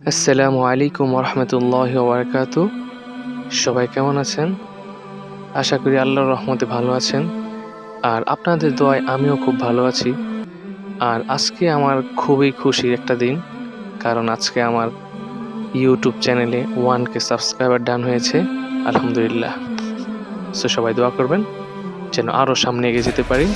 আসসালামু আলাইকুম রহমতুল্লাহ ওবরাকাতু। সবাই কেমন আছেন? আশা করি আল্লাহর রহমতে ভালো আছেন। আর আপনাদের দোয়ায় আমিও খুব ভালো আছি। আর আজকে আমার খুবই খুশির একটা দিন, কারণ আজকে আমার ইউটিউব চ্যানেলে 1K সাবস্ক্রাইবার ডান হয়েছে, আলহামদুলিল্লাহ। সো সবাই দোয়া করবেন যেন আরও সামনে এগিয়ে যেতে পারি।